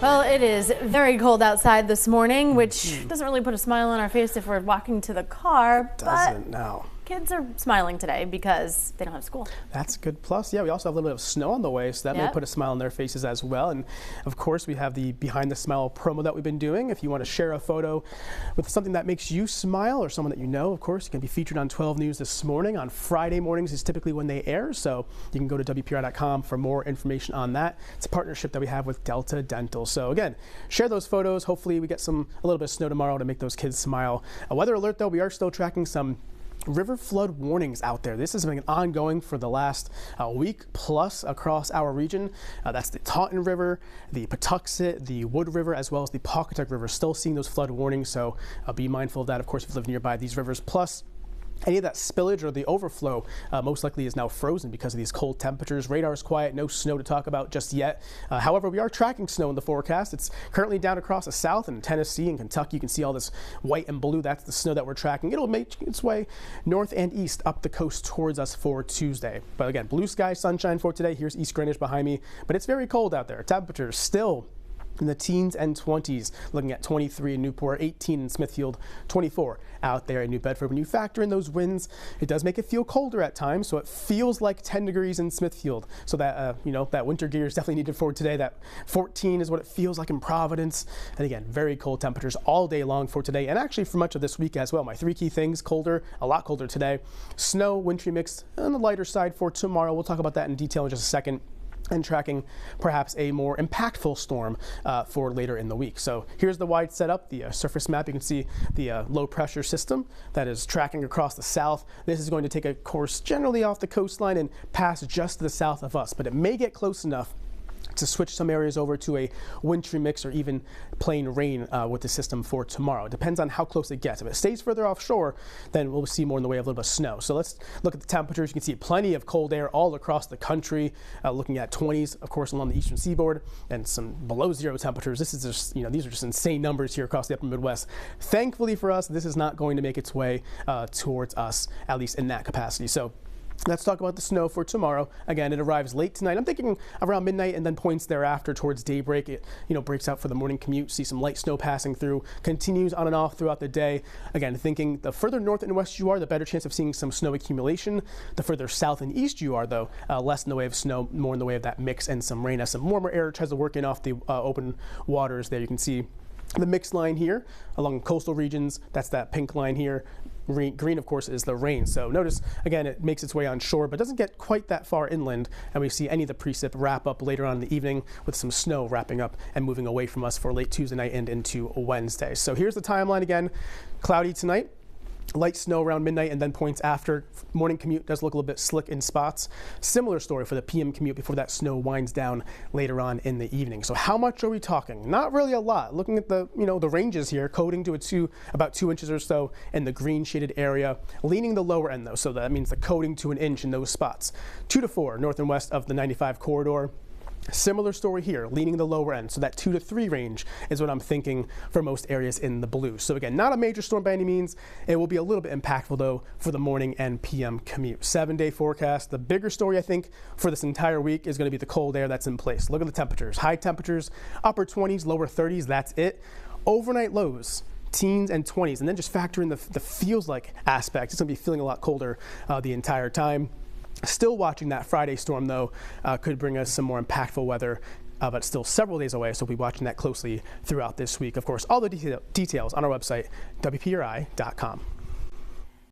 Well, it is very cold outside this morning, which doesn't really put a smile on our face if we're walking to the car. Doesn't, no. Kids are smiling today because they don't have school. That's a good plus. Yeah, we also have a little bit of snow on the way, so that may put a smile on their faces as well. And of course, we have the Behind the Smile promo that we've been doing. If you want to share a photo with something that makes you smile or someone that you know, of course, you can be featured on 12 News this morning. On Friday mornings is typically when they air, so you can go to WPRI.com for more information on that. It's a partnership that we have with Delta Dental. So again, share those photos. Hopefully we get a little bit of snow tomorrow to make those kids smile. A weather alert though, we are still tracking some river flood warnings out there. This has been ongoing for the last week plus across our region. That's the Taunton River, the Patuxent, the Wood River, as well as the Pawcatuck River. Still seeing those flood warnings, so be mindful of that, of course, if you live nearby these rivers. Plus, any of that spillage or the overflow most likely is now frozen because of these cold temperatures. Radar is quiet, no snow to talk about just yet. However, we are tracking snow in the forecast. It's currently down across the south and Tennessee and Kentucky. You can see all this white and blue. That's the snow that we're tracking. It'll make its way north and east up the coast towards us for Tuesday. But again, blue sky, sunshine for today. Here's East Greenwich behind me, but it's very cold out there. Temperatures still in the teens and 20s, looking at 23 in Newport, 18 in Smithfield, 24 out there in New Bedford. When you factor in those winds, it does make it feel colder at times, so it feels like 10 degrees in Smithfield. So that, that winter gear is definitely needed for today. That 14 is what it feels like in Providence. And again, very cold temperatures all day long for today, and actually for much of this week as well. My three key things: colder, a lot colder today, snow, wintry mix on the lighter side for tomorrow. We'll talk about that in detail in just a second, and tracking perhaps a more impactful storm for later in the week. So here's the wide setup, the surface map. You can see the low pressure system that is tracking across the south. This is going to take a course generally off the coastline and pass just to the south of us, but it may get close enough to switch some areas over to a wintry mix or even plain rain with the system for tomorrow. It depends on how close it gets. If it stays further offshore, then we'll see more in the way of a little bit of snow. So let's look at the temperatures. You can see plenty of cold air all across the country, looking at 20s, of course, along the eastern seaboard, and some below zero temperatures. This is just, these are just insane numbers here across the upper Midwest. Thankfully for us, this is not going to make its way towards us, at least in that capacity. So let's talk about the snow for tomorrow. Again, it arrives late tonight. I'm thinking around midnight and then points thereafter towards daybreak. It, breaks out for the morning commute. See some light snow passing through. Continues on and off throughout the day. Again, thinking the further north and west you are, the better chance of seeing some snow accumulation. The further south and east you are, though, less in the way of snow, more in the way of that mix and some rain as some warmer air tries to work in off the open waters there. You can see the mixed line here along coastal regions. That's that pink line here. Green, of course, is the rain. So notice, again, it makes its way on shore, but doesn't get quite that far inland. And we see any of the precip wrap up later on in the evening with some snow wrapping up and moving away from us for late Tuesday night and into Wednesday. So here's the timeline again. Cloudy tonight. Light snow around midnight and then points after. Morning commute does look a little bit slick in spots. Similar story for the PM commute before that snow winds down later on in the evening. So how much are we talking? Not really a lot. Looking at the, the ranges here, coating to about 2 inches or so in the green shaded area, leaning the lower end though. So that means the coating to 1 inch in those spots. 2 to 4 north and west of the 95 corridor. Similar story here, leaning the lower end. So that 2 to 3 range is what I'm thinking for most areas in the blue. So again, not a major storm by any means. It will be a little bit impactful though for the morning and PM commute. 7-day forecast. The bigger story I think for this entire week is going to be the cold air that's in place. Look at the temperatures. High temperatures, upper 20s, lower 30s. That's it. Overnight lows, teens and 20s. And then just factor in the feels like aspect. It's going to be feeling a lot colder the entire time. Still watching that Friday storm, though, could bring us some more impactful weather, but still several days away, so we'll be watching that closely throughout this week. Of course, all the details on our website, WPRI.com.